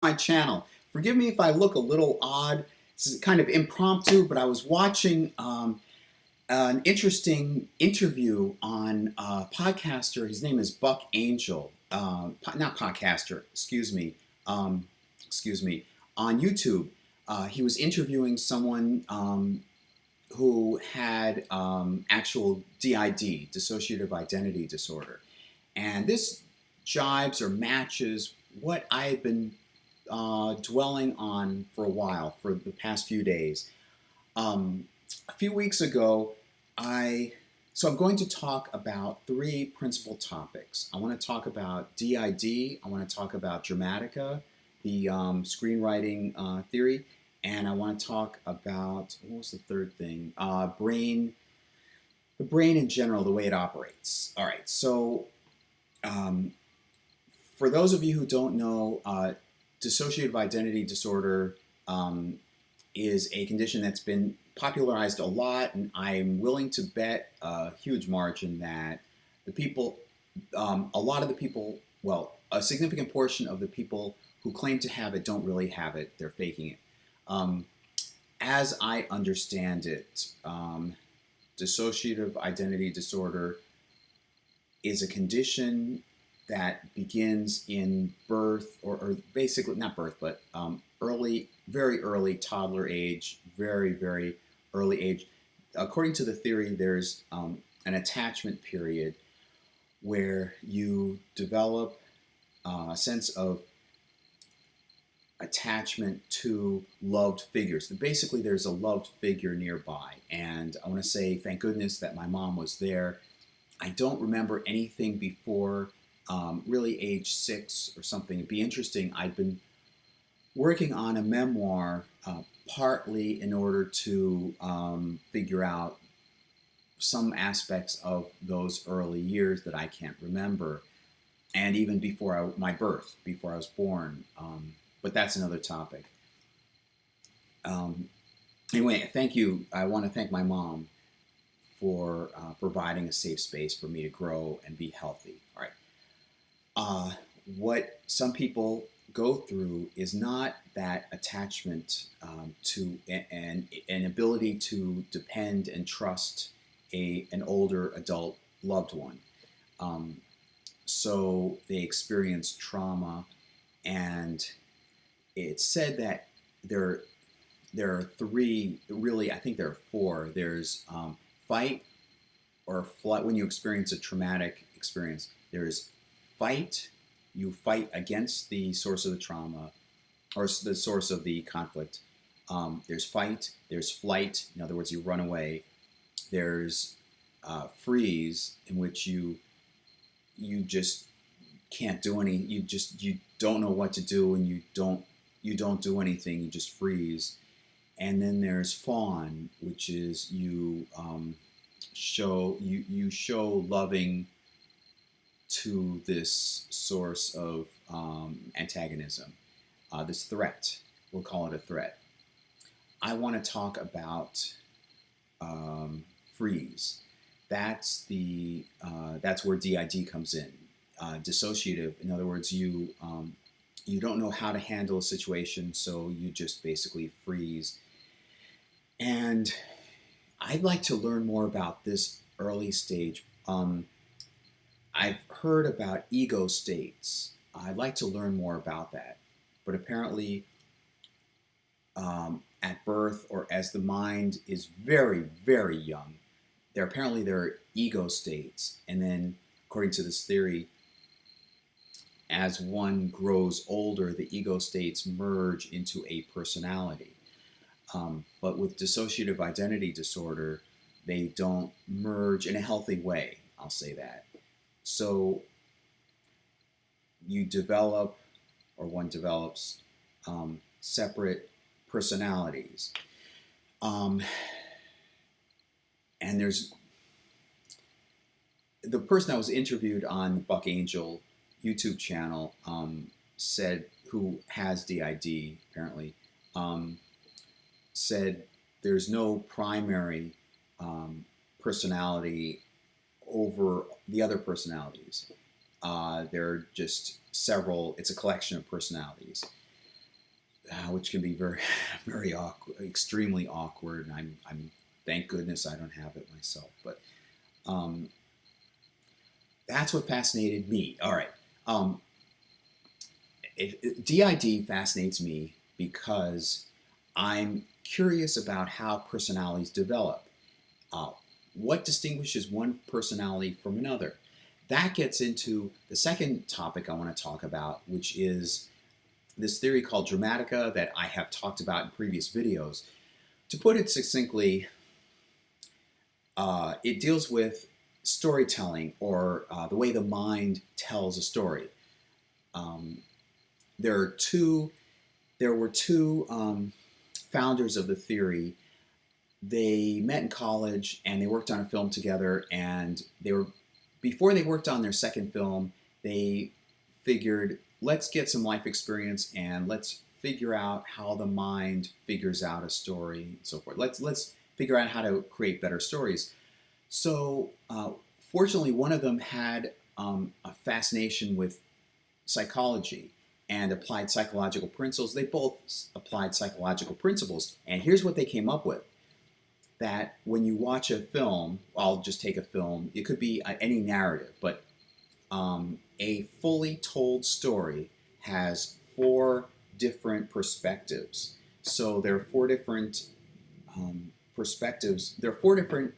My channel. Forgive me if I look a little odd. This is kind of impromptu, but I was watching an interesting interview on a podcaster. His name is Buck Angel. Not podcaster, excuse me, on YouTube. He was interviewing someone who had actual DID, dissociative identity disorder. And this jibes or matches what I had been dwelling on for a while, for the past few days. A few weeks ago, I'm going to talk about three principal topics. I want to talk about DID, I want to talk about Dramatica, the screenwriting theory, and I want to talk about, what was the third thing? The brain in general, the way it operates. All right, so for those of you who don't know, dissociative identity disorder is a condition that's been popularized a lot, and I'm willing to bet a huge margin that the people, a lot of the people, well, a significant portion of the people who claim to have it don't really have it, they're faking it. As I understand it, dissociative identity disorder is a condition that begins in birth, or basically not birth, but early, very early toddler age, very, very early age. According to the theory, there's an attachment period where you develop a sense of attachment to loved figures. Basically, there's a loved figure nearby, and I want to say thank goodness that my mom was there. I don't remember anything before really age 6 or something. It'd be interesting. I'd been working on a memoir partly in order to figure out some aspects of those early years that I can't remember, and even before my birth, before I was born. But that's another topic. Anyway, thank you. I want to thank my mom for providing a safe space for me to grow and be healthy. All right. What some people go through is not that attachment to an ability to depend and trust an older adult loved one. So they experience trauma, and it's said that there are three, really, I think there are four. There's fight or flight. When you experience a traumatic experience, there's fight. You fight against the source of the trauma or the source of the conflict. There's fight. There's flight. In other words, you run away. There's freeze, in which you just can't do any. You don't know what to do, and you don't do anything. You just freeze. And then there's fawn, which is you show loving to this source of antagonism, this threat. We'll call it a threat. I want to talk about freeze. That's where DID comes in. Dissociative, in other words, you don't know how to handle a situation, so you just basically freeze. And I'd like to learn more about this early stage. I've heard about ego states. I'd like to learn more about that. But apparently, at birth, or as the mind is very, very young, there are ego states. And then, according to this theory, as one grows older, the ego states merge into a personality. But with dissociative identity disorder, they don't merge in a healthy way, I'll say that. So you develop, or one develops, separate personalities. And there's the person that was interviewed on the Buck Angel YouTube channel said, who has DID apparently, said there's no primary personality over the other personalities. There are just several, it's a collection of personalities. which can be very, very awkward, extremely awkward. And I'm thank goodness I don't have it myself. But um, that's what fascinated me. All right. DID fascinates me because I'm curious about how personalities develop. Uh, what distinguishes one personality from another? That gets into the second topic I want to talk about, which is this theory called Dramatica that I have talked about in previous videos. To put it succinctly, it deals with storytelling, or the way the mind tells a story. Um, there are two. There were two founders of the theory. They met in college and they worked on a film together. And before they worked on their second film, they figured, let's get some life experience and let's figure out how the mind figures out a story and so forth. Let's figure out how to create better stories. So fortunately, one of them had a fascination with psychology and applied psychological principles. They both applied psychological principles. And here's what they came up with. That when you watch a film, I'll just take a film, it could be any narrative, but a fully told story has 4 different perspectives. So there are 4 different perspectives. There are 4 different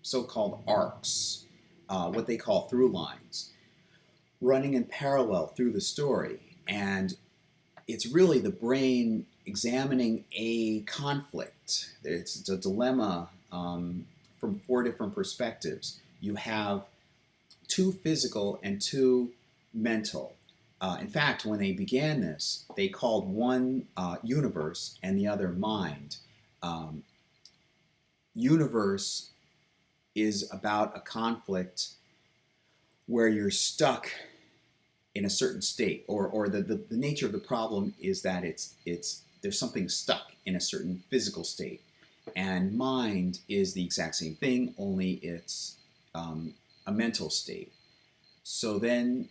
so-called arcs, what they call through lines, running in parallel through the story. And it's really the brain examining a conflict. It's a dilemma from 4 different perspectives. You have 2 physical and 2 mental. In fact, when they began this, they called one universe and the other mind. Universe is about a conflict where you're stuck in a certain state, or the nature of the problem is that there's something stuck in a certain physical state. And mind is the exact same thing, only it's a mental state. So then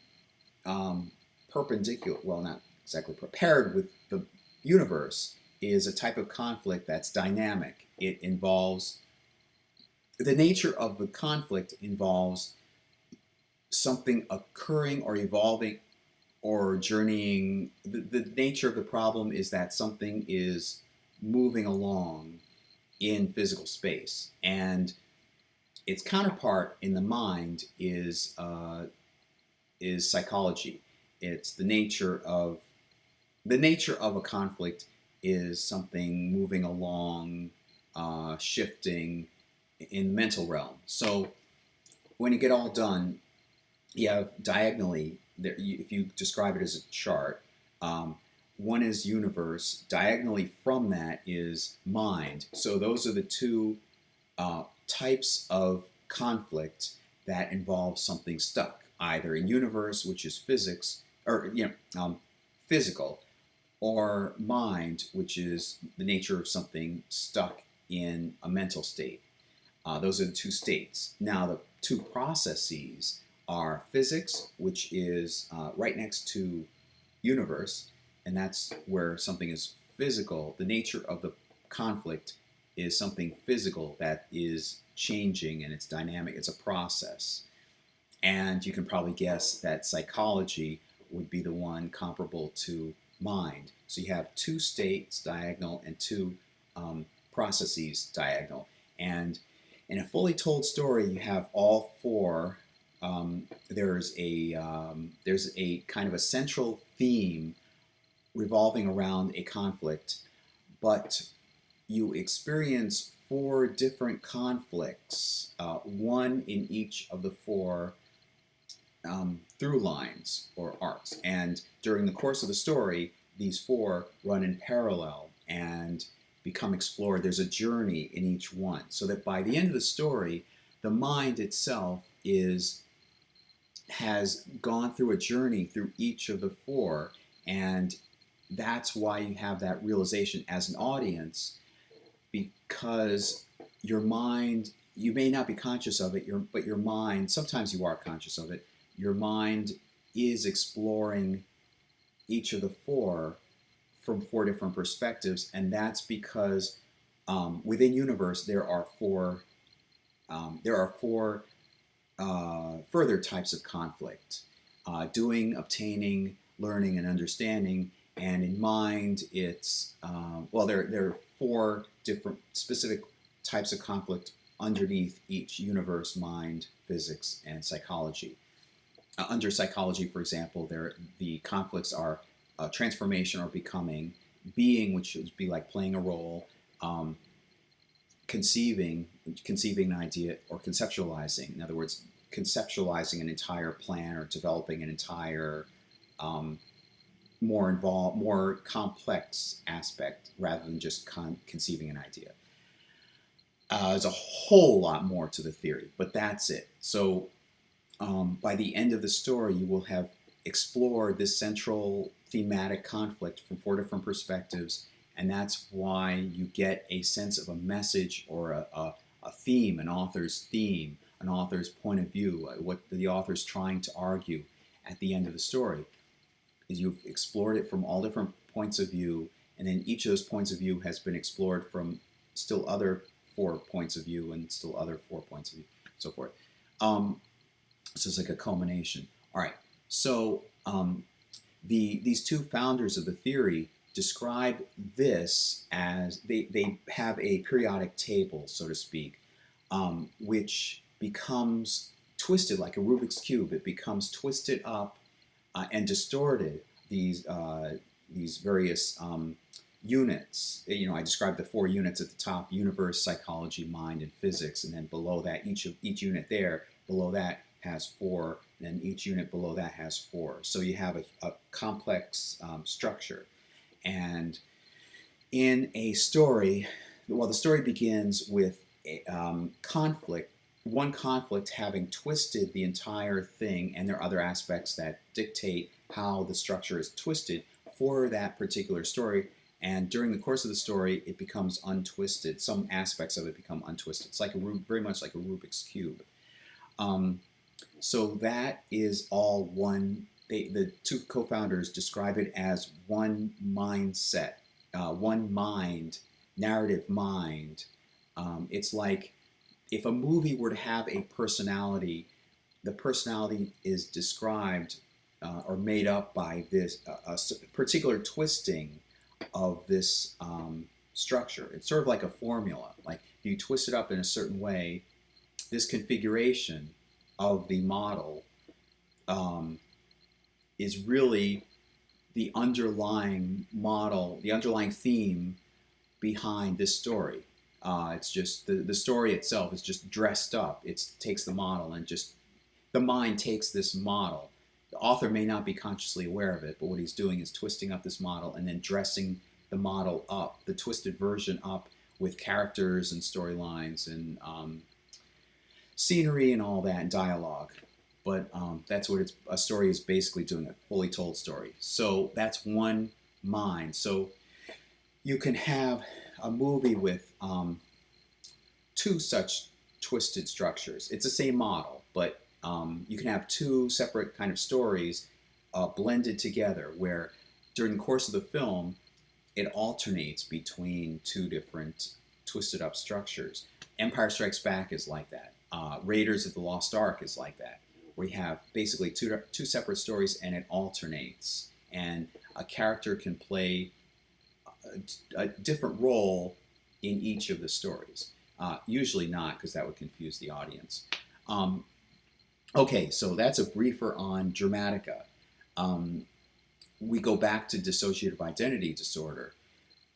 perpendicular, well, not exactly paired with the universe, is a type of conflict that's dynamic. It involves, the nature of the conflict involves something occurring or evolving or journeying. The nature of the problem is that something is moving along in physical space. And its counterpart in the mind is psychology. It's the nature of a conflict is something moving along, shifting in the mental realm. So when you get all done, you have diagonally, if you describe it as a chart, one is universe, diagonally from that is mind. So those are the 2 types of conflict that involve something stuck, either in universe, which is physics, or physical, or mind, which is the nature of something stuck in a mental state. Those are the 2 states. Now, the 2 processes are physics, which is right next to universe, and that's where something is physical. The nature of the conflict is something physical that is changing, and it's dynamic. It's a process. And you can probably guess that psychology would be the one comparable to mind. So you have 2 states diagonal and 2 processes diagonal. And in a fully told story, you have all 4. There's a kind of a central theme revolving around a conflict, but you experience 4 different conflicts, one in each of the 4 through lines or arcs. And during the course of the story, these 4 run in parallel and become explored. There's a journey in each one, so that by the end of the story, the mind itself has gone through a journey through each of the 4, and that's why you have that realization as an audience, because your mind, you may not be conscious of it, but your mind, sometimes you are conscious of it, your mind is exploring each of the 4 from 4 different perspectives, and that's because within universe there are four further types of conflict: doing, obtaining, learning, and understanding. And in mind, it's there are 4 different specific types of conflict underneath each: universe, mind, physics, and psychology. Under psychology, for example, the conflicts are transformation or becoming, being, which would be like playing a role, conceiving an idea, or conceptualizing. In other words, conceptualizing an entire plan or developing an entire more involved, more complex aspect rather than just conceiving an idea. There's a whole lot more to the theory, but that's it. So by the end of the story, you will have explored this central thematic conflict from 4 different perspectives, and that's why you get a sense of a message or a theme, an author's point of view, what the author's trying to argue at the end of the story. Is you've explored it from all different points of view, and then each of those points of view has been explored from still other 4 points of view, and still other 4 points of view, so forth. So it's like a culmination. All right. So these 2 founders of the theory describe this as they have a periodic table, so to speak, which becomes twisted like a Rubik's Cube. It becomes twisted up and distorted. These various units. I described the 4 units at the top: universe, psychology, mind, and physics. And then below that, each unit there below that has 4, and each unit below that has 4. So you have a complex structure. And in a story, the story begins with conflict, one conflict having twisted the entire thing, and there are other aspects that dictate how the structure is twisted for that particular story. And during the course of the story, it becomes untwisted. Some aspects of it become untwisted. It's like very much like a Rubik's Cube. So that is all one. The 2 co-founders describe it as one mindset, one mind, narrative mind. It's like if a movie were to have a personality, the personality is described or made up by this a particular twisting of this structure. It's sort of like a formula. Like if you twist it up in a certain way, this configuration of the model is really the underlying model, the underlying theme behind this story. It's just the story itself is just dressed up. It takes the model and just the mind takes this model. The author may not be consciously aware of it, but what he's doing is twisting up this model and then dressing the model up, the twisted version up, with characters and storylines and scenery and all that, and dialogue. But that's what a story is basically doing, a fully told story. So that's one mind. So you can have a movie with 2 such twisted structures. It's the same model, but you can have 2 separate kind of stories blended together, where during the course of the film, it alternates between 2 different twisted up structures. Empire Strikes Back is like that. Raiders of the Lost Ark is like that, where you have basically two separate stories and it alternates. And a character can play a different role in each of the stories. Usually not, because that would confuse the audience. Okay, so that's a briefer on Dramatica. We go back to dissociative identity disorder.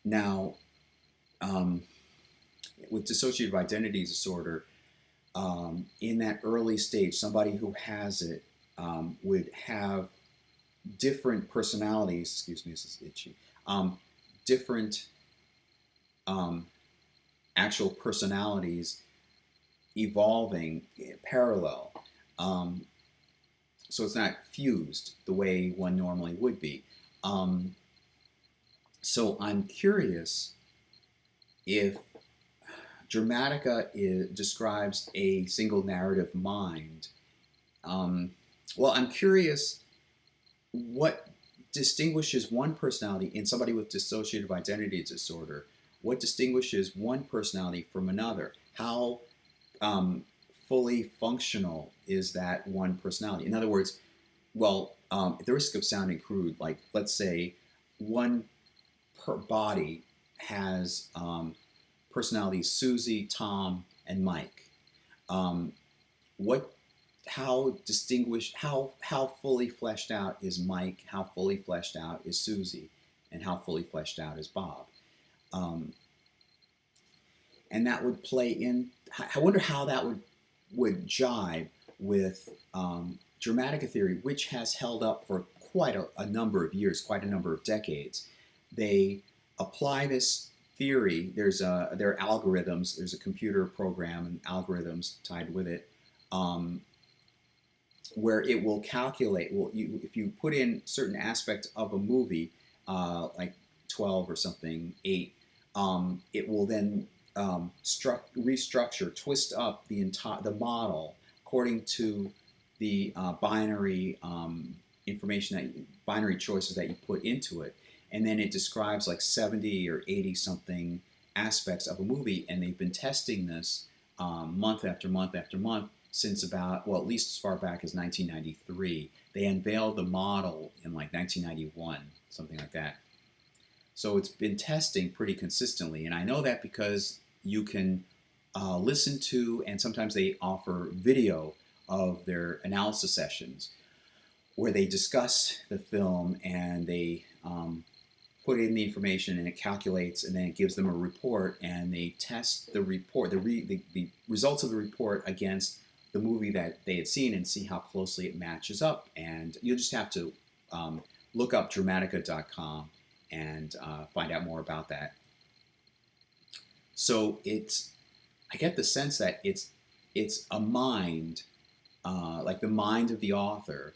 Now, with dissociative identity disorder, in that early stage, somebody who has it would have different personalities. Excuse me, this is itchy. Different actual personalities evolving parallel. So it's not fused the way one normally would be. So I'm curious if Dramatica describes a single narrative mind. Well, I'm curious what distinguishes one personality in somebody with dissociative identity disorder? What distinguishes one personality from another? How fully functional is that one personality? In other words, well, at the risk of sounding crude, like let's say one per body has personalities Susie, Tom, and Mike. Um, what how fully fleshed out is Mike, how fully fleshed out is Susie, and how fully fleshed out is Bob? um, and that would play in. I wonder how that would jibe with Dramatica theory, which has held up for quite a number of years, quite a number of decades. They apply this theory. There are algorithms. There's a computer program and algorithms tied with it, where it will calculate. Well, if you put in certain aspects of a movie, like 12 or something, 8, it will then restructure, twist up the model according to the binary binary choices that you put into it, and then it describes like 70 or 80 something aspects of a movie, and they've been testing this month after month after month since about, well, at least as far back as 1993. They unveiled the model in like 1991, something like that. So it's been testing pretty consistently, and I know that because you can listen to, and sometimes they offer video of their analysis sessions where they discuss the film and they put in the information and it calculates, and then it gives them a report, and they test the report, the results of the report against the movie that they had seen and see how closely it matches up. And you'll just have to look up Dramatica.com and find out more about that. So I get the sense that it's a mind, like the mind of the author,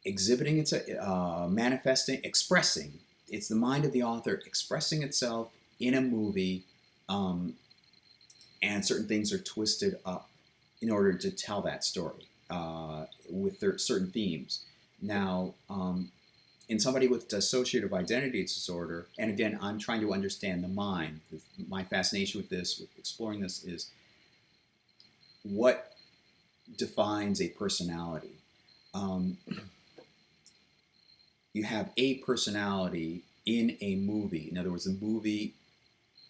exhibiting its manifesting, expressing. It's the mind of the author expressing itself in a movie, and certain things are twisted up in order to tell that story with certain themes. Now, in somebody with dissociative identity disorder, and again, I'm trying to understand the mind. My fascination with this, with exploring this, is what defines a personality. You have a personality in a movie. In other words, the movie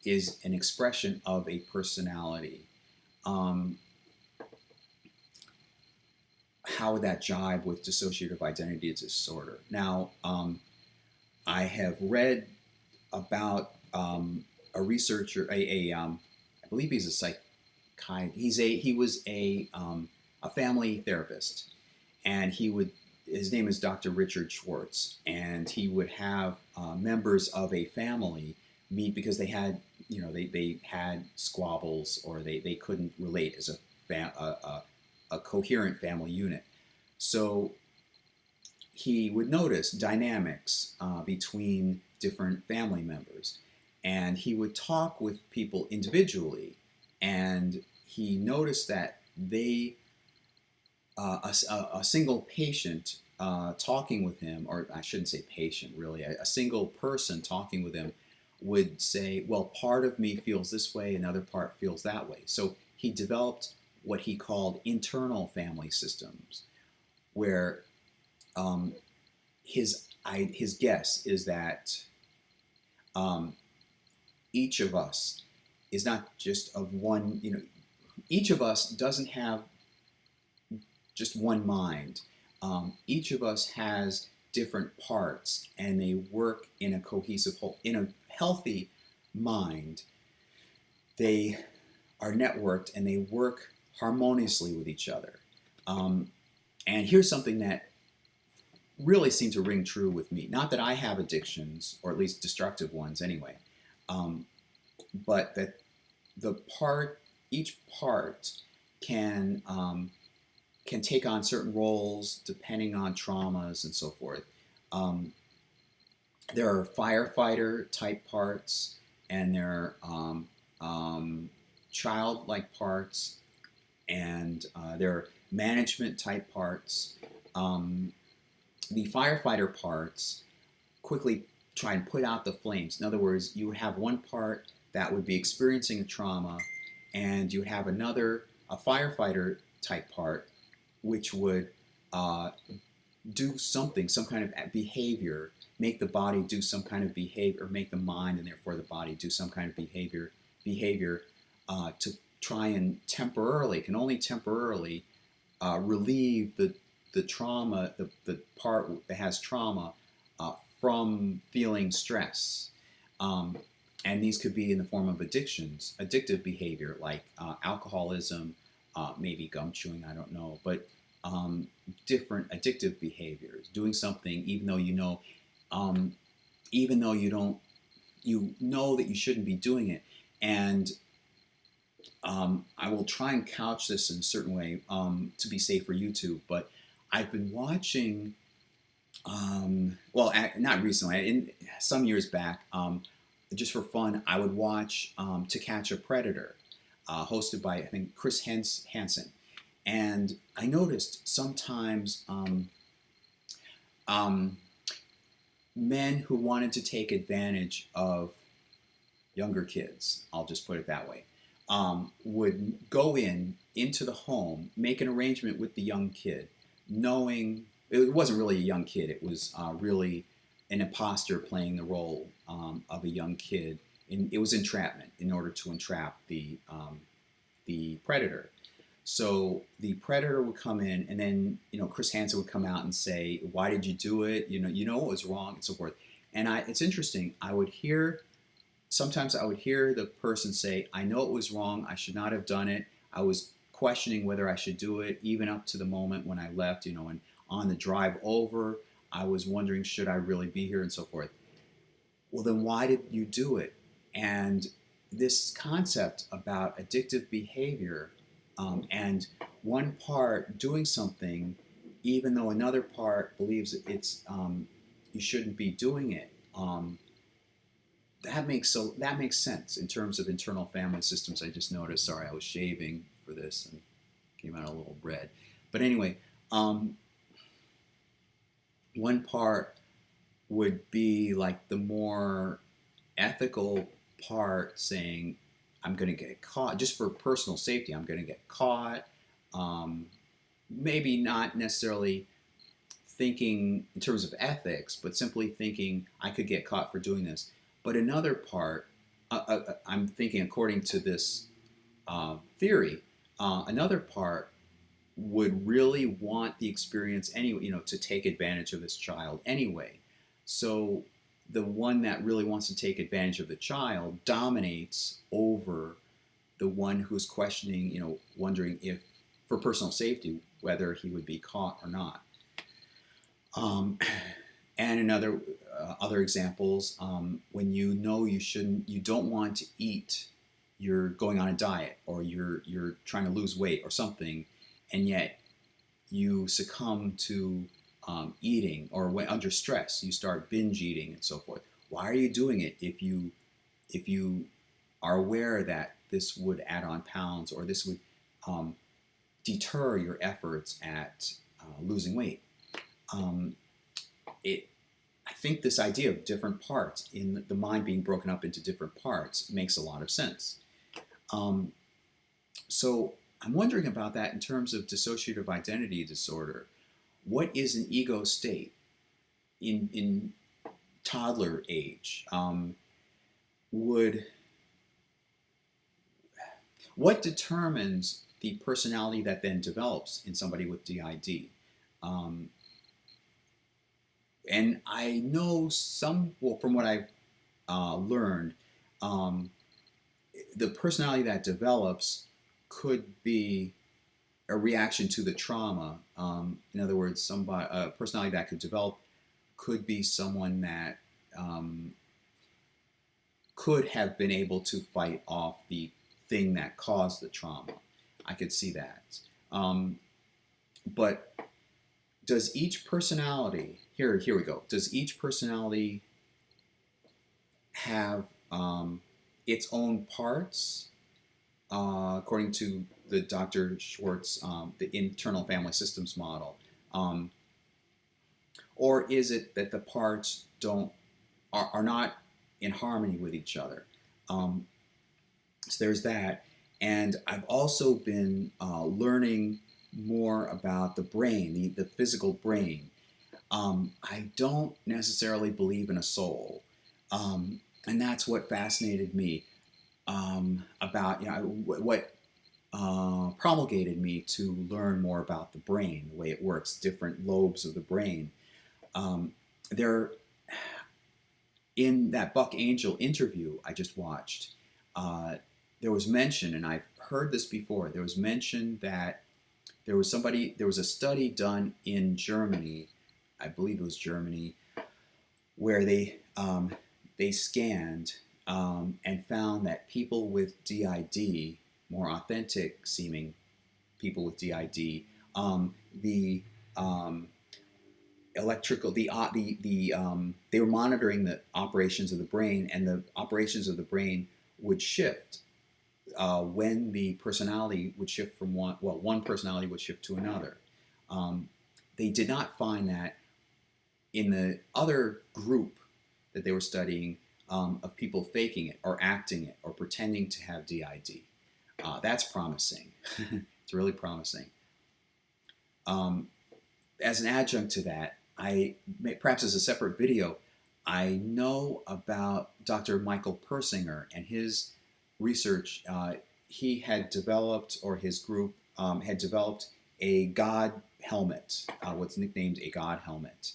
is an expression of a personality. How would that jibe with dissociative identity disorder? Now, I have read about a researcher, I believe he's a psychiatrist. He was a family therapist, and his name is Dr. Richard Schwartz, and he would have members of a family meet because they had, they had squabbles, or they couldn't relate as a coherent family unit. So he would notice dynamics between different family members, and he would talk with people individually, and he noticed that a single patient talking with him, or I shouldn't say patient really, a single person talking with him would say, well, part of me feels this way, another part feels that way. So he developed what he called internal family systems, where his guess is that each of us is not just of one, each of us doesn't have just one mind. Each of us has different parts, and they work in a cohesive whole. In a healthy mind, they are networked and they work harmoniously with each other. And here's something that really seemed to ring true with me. Not that I have addictions, or at least destructive ones anyway, but that each part can take on certain roles depending on traumas and so forth. There are firefighter type parts, and there are childlike parts, and there are management type parts. the firefighter parts quickly try and put out the flames. In other words, you would have one part that would be experiencing a trauma, and you would have another, a firefighter type part, which would do something, some kind of behavior, make the body do some kind of behavior, or make the mind and therefore the body do some kind of behavior to try and temporarily, can only temporarily relieve the trauma, the part that has trauma from feeling stress. And these could be in the form of addictions, addictive behavior like alcoholism, maybe gum chewing, I don't know, but different addictive behaviors, doing something even though even though you don't, you know that you shouldn't be doing it. And I will try and couch this in a certain way to be safe for YouTube, but I've been watching, well, not recently, in some years back, just for fun, I would watch To Catch a Predator, hosted by, I think, Chris Hansen. And I noticed sometimes men who wanted to take advantage of younger kids, I'll just put it that way, would go into the home, make an arrangement with the young kid, knowing it wasn't really a young kid, it was really an imposter playing the role of a young kid. It was entrapment in order to entrap the predator. So the predator would come in, and then Chris Hansen would come out and say, "Why did you do it? You know what was wrong," and so forth. And it's interesting. Sometimes I would hear the person say, "I know it was wrong. I should not have done it. I was questioning whether I should do it, even up to the moment when I left. And on the drive over, I was wondering, should I really be here," and so forth. Well, then why did you do it? And this concept about addictive behavior, and one part doing something even though another part believes it's you shouldn't be doing it, that makes sense in terms of internal family systems. I just noticed, sorry, I was shaving for this and came out a little red, but anyway, one part would be like the more ethical part, saying, I'm going to get caught, just for personal safety, I'm going to get caught. Maybe not necessarily thinking in terms of ethics, but simply thinking I could get caught for doing this. But another part, I'm thinking according to this theory, another part would really want the experience anyway, to take advantage of this child anyway. So the one that really wants to take advantage of the child dominates over the one who's questioning, wondering if, for personal safety, whether he would be caught or not. And another other examples, when you don't want to eat, you're going on a diet, or you're trying to lose weight or something, and yet you succumb to eating, or when under stress you start binge eating and so forth. Why are you doing it if you are aware that this would add on pounds, or this would deter your efforts at losing weight? I think this idea of different parts, in the mind being broken up into different parts, makes a lot of sense. So I'm wondering about that in terms of dissociative identity disorder. What is an ego state in toddler age? What determines the personality that then develops in somebody with DID? And I know from what I've learned, the personality that develops could be a reaction to the trauma. In other words, a personality that could develop could be someone that could have been able to fight off the thing that caused the trauma. I could see that. But does each personality, here we go, does each personality have its own parts? According to the Dr. Schwartz, the internal family systems model, or is it that the parts are not in harmony with each other? So there's that. And I've also been learning more about the brain, the physical brain. I don't necessarily believe in a soul. And that's what fascinated me about, what promulgated me to learn more about the brain, the way it works, different lobes of the brain. There, in that Buck Angel interview I just watched, there was mention, and I've heard this before, there was mention that there was a study done in Germany, I believe it was Germany, where they scanned and found that people with DID, more authentic seeming people with DID, the electrical, they were monitoring the operations of the brain, and the operations of the brain would shift when the personality would shift from one personality would shift to another. They did not find that in the other group that they were studying of people faking it or acting it or pretending to have DID. That's promising. It's really promising. As an adjunct to that, perhaps as a separate video, I know about Dr. Michael Persinger and his research. He had developed, or his group had developed, a God helmet, what's nicknamed a God helmet,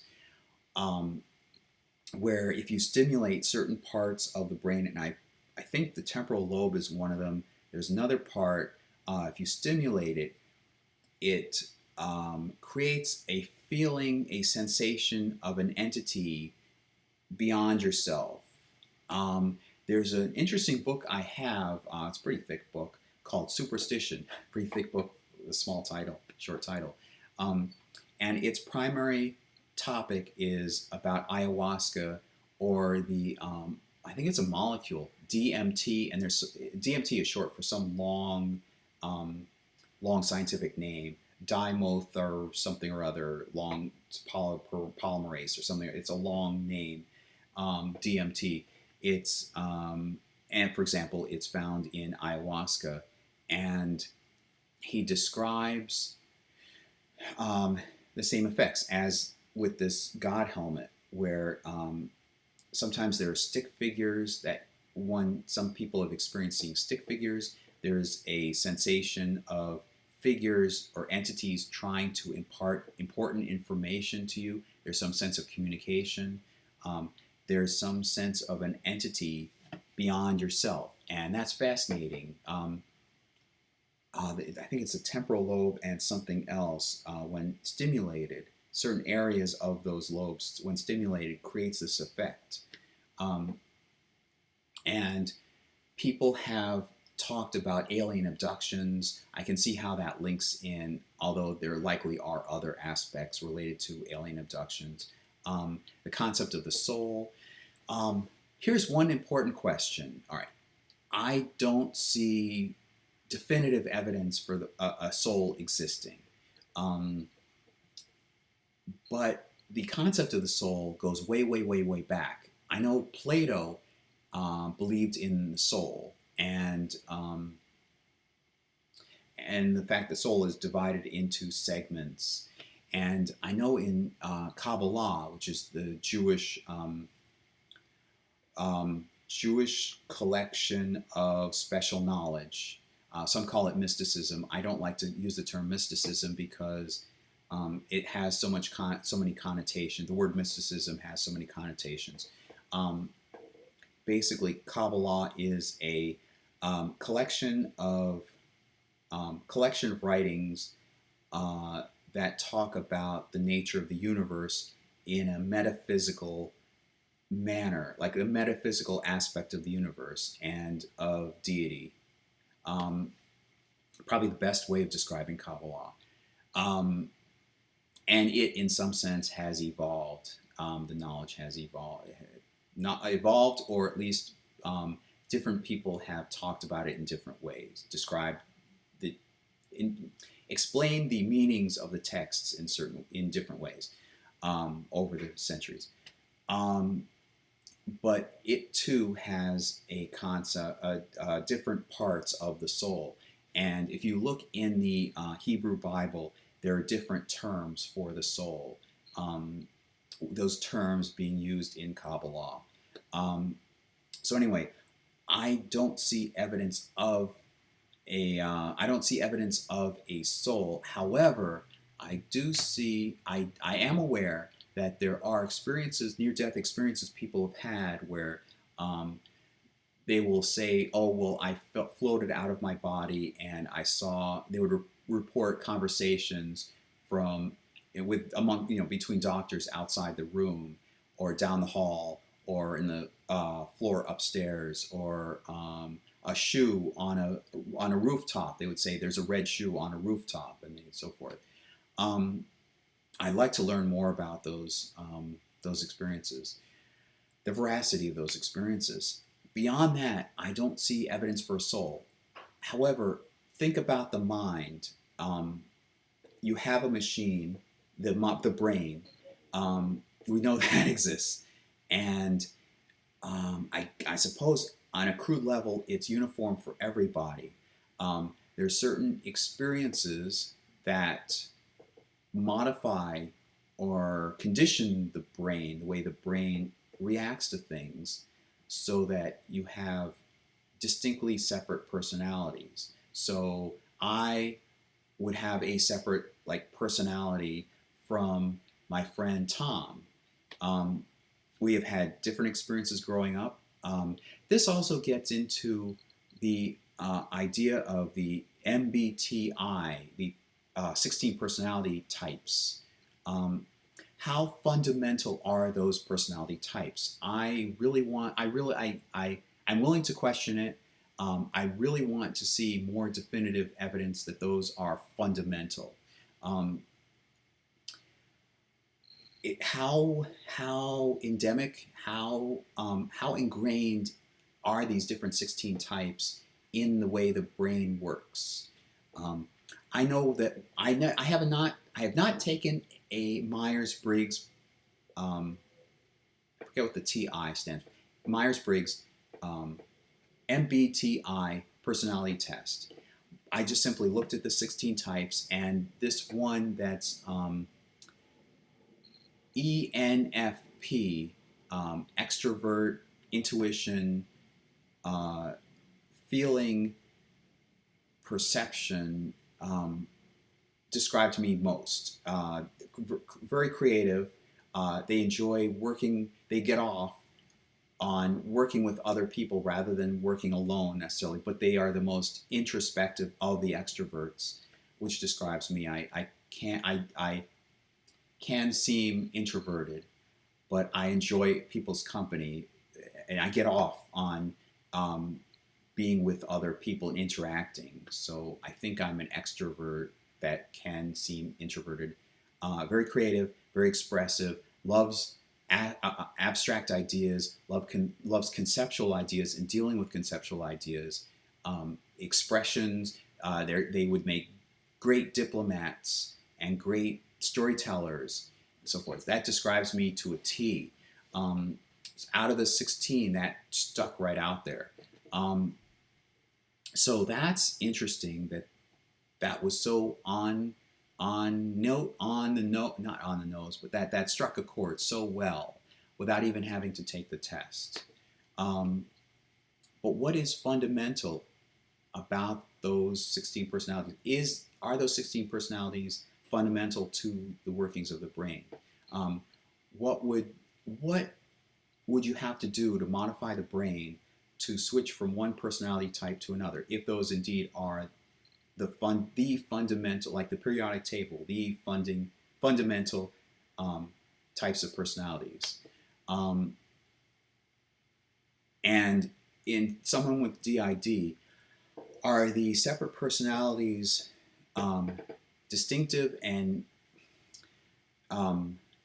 where if you stimulate certain parts of the brain, and I think the temporal lobe is one of them. There's another part, if you stimulate it, it creates a feeling, a sensation of an entity beyond yourself. There's an interesting book I have, it's a pretty thick book, called Superstition. Pretty thick book, a small title, short title. And its primary topic is about ayahuasca, or the, I think it's a molecule, DMT, and DMT is short for some long scientific name, dimeth or something or other, long polymerase or something. It's a long name, DMT. It's and for example, it's found in ayahuasca, and he describes the same effects as with this God helmet, where sometimes there are stick figures that some people have experienced seeing stick figures. There's a sensation of figures or entities trying to impart important information to you. There's some sense of communication. There's some sense of an entity beyond yourself, and that's fascinating. I think it's a temporal lobe and something else. When stimulated, certain areas of those lobes, when stimulated, creates this effect. And people have talked about alien abductions. I can see how that links in, although there likely are other aspects related to alien abductions. The concept of the soul. Here's one important question. All right, I don't see definitive evidence for a soul existing. But the concept of the soul goes way, way, way, way back. I know Plato believed in the soul, and the fact that soul is divided into segments. And I know in Kabbalah, which is the Jewish collection of special knowledge, some call it mysticism. I don't like to use the term mysticism because it has so many connotations. The word mysticism has so many connotations. Basically, Kabbalah is a collection of writings that talk about the nature of the universe in a metaphysical manner, like a metaphysical aspect of the universe and of deity. Probably the best way of describing Kabbalah. And it, in some sense, has evolved. The knowledge has evolved. Not evolved, or at least different people have talked about it in different ways, explain the meanings of the texts in different ways. over the centuries. But it too has a concept, different parts of the soul. And if you look in the Hebrew Bible, there are different terms for the soul. Those terms being used in Kabbalah. So anyway, I don't see evidence of I don't see evidence of a soul. However, I am aware that there are experiences, near-death experiences people have had where they will say, "Oh, well, I floated out of my body, and I saw." They would report conversations between doctors outside the room, or down the hall, or in the floor upstairs, or a shoe on a rooftop. They would say, "There's a red shoe on a rooftop," and so forth. I'd like to learn more about those experiences, the veracity of those experiences. Beyond that, I don't see evidence for a soul. However, think about the mind. You have a machine, the brain. We know that exists, and I suppose on a crude level, it's uniform for everybody. There's certain experiences that modify or condition the brain, the way the brain reacts to things, so that you have distinctly separate personalities. So I would have a separate personality from my friend Tom. We have had different experiences growing up. This also gets into the idea of the MBTI, the 16 personality types. How fundamental are those personality types? I'm willing to question it. I really want to see more definitive evidence that those are fundamental. How endemic, how ingrained are these different 16 types in the way the brain works? I know that I have not taken a Myers-Briggs. I forget what the TI stands for. Myers-Briggs MBTI personality test. I just simply looked at the 16 types, and this one that's ENFP, extrovert, intuition, feeling, perception, described me most. Very creative. They enjoy working. They get off on working with other people rather than working alone necessarily, but they are the most introspective of the extroverts, which describes me. I can seem introverted, but I enjoy people's company, and I get off on being with other people and interacting. So I think I'm an extrovert that can seem introverted. Very creative, very expressive, loves abstract ideas, loves conceptual ideas and dealing with conceptual ideas, expressions. They would make great diplomats and great storytellers and so forth. That describes me to a T. Out of the 16, that stuck right out there. So that's interesting that was so not on the nose, but that struck a chord so well without even having to take the test. But what is fundamental about those 16 personalities? Are those 16 personalities fundamental to the workings of the brain? What would you have to do to modify the brain to switch from one personality type to another, if those indeed are the fundamental, like the periodic table, the fundamental types of personalities? And in someone with DID, are the separate personalities distinctive and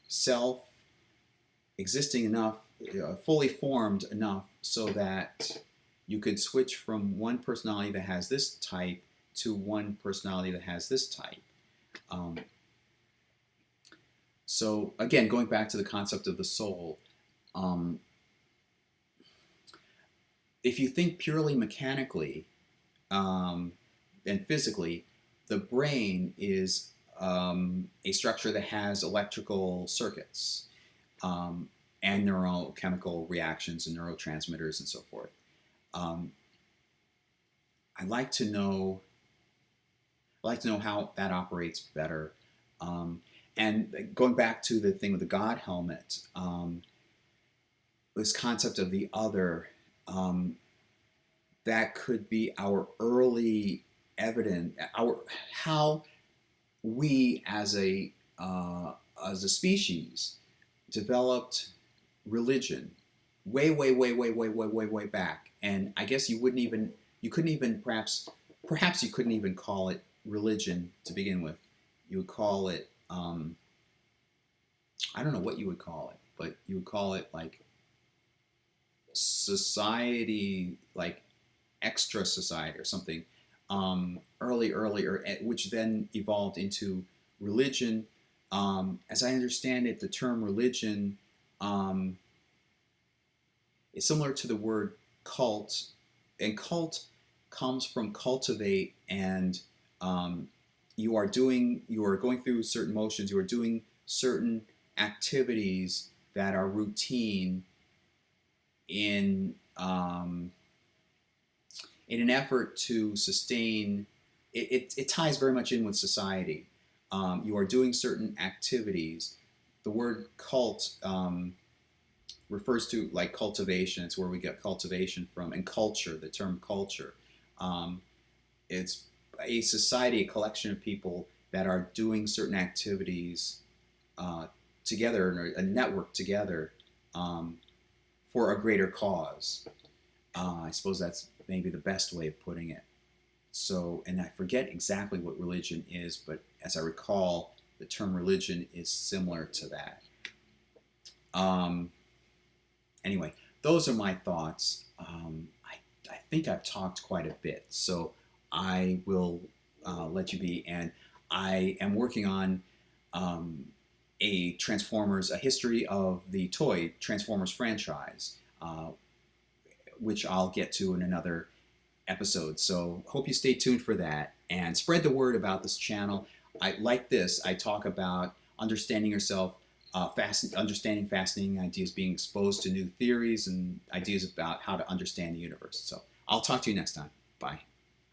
self-existing enough, fully formed enough, so that you could switch from one personality that has this type to one personality that has this type? So again, going back to the concept of the soul, um, if you think purely mechanically um, and physically, the brain is a structure that has electrical circuits um, and neurochemical reactions and neurotransmitters and so forth. Um, I like to know how that operates better. Um, and going back to the thing with the God helmet, this concept of the other, um, that could be our early evidence, our how we as a species developed religion way back, and I guess you couldn't even perhaps you couldn't even call it religion to begin with. You would call it I don't know what you would call it, but you would call it like society, like extra society or something, earlier, which then evolved into religion. As I understand it, the term religion um, is similar to the word cult, and cult comes from cultivate, and um, you are going through certain motions, you are doing certain activities that are routine in in an effort to sustain. It ties very much in with society. You are doing certain activities. The word cult refers to like cultivation. It's where we get cultivation from, and culture. The term culture. Um, it's a society, a collection of people that are doing certain activities uh, together, a network together um, for a greater cause. I suppose that's maybe the best way of putting it. So, and I forget exactly what religion is, but as I recall, the term religion is similar to that. Um, anyway, those are my thoughts. I think I've talked quite a bit, so I will let you be. And I am working on um, a history of the toy Transformers franchise, which I'll get to in another episode. So hope you stay tuned for that and spread the word about this channel. I like this. I talk about understanding yourself, understanding fascinating ideas, being exposed to new theories and ideas about how to understand the universe. So I'll talk to you next time. Bye.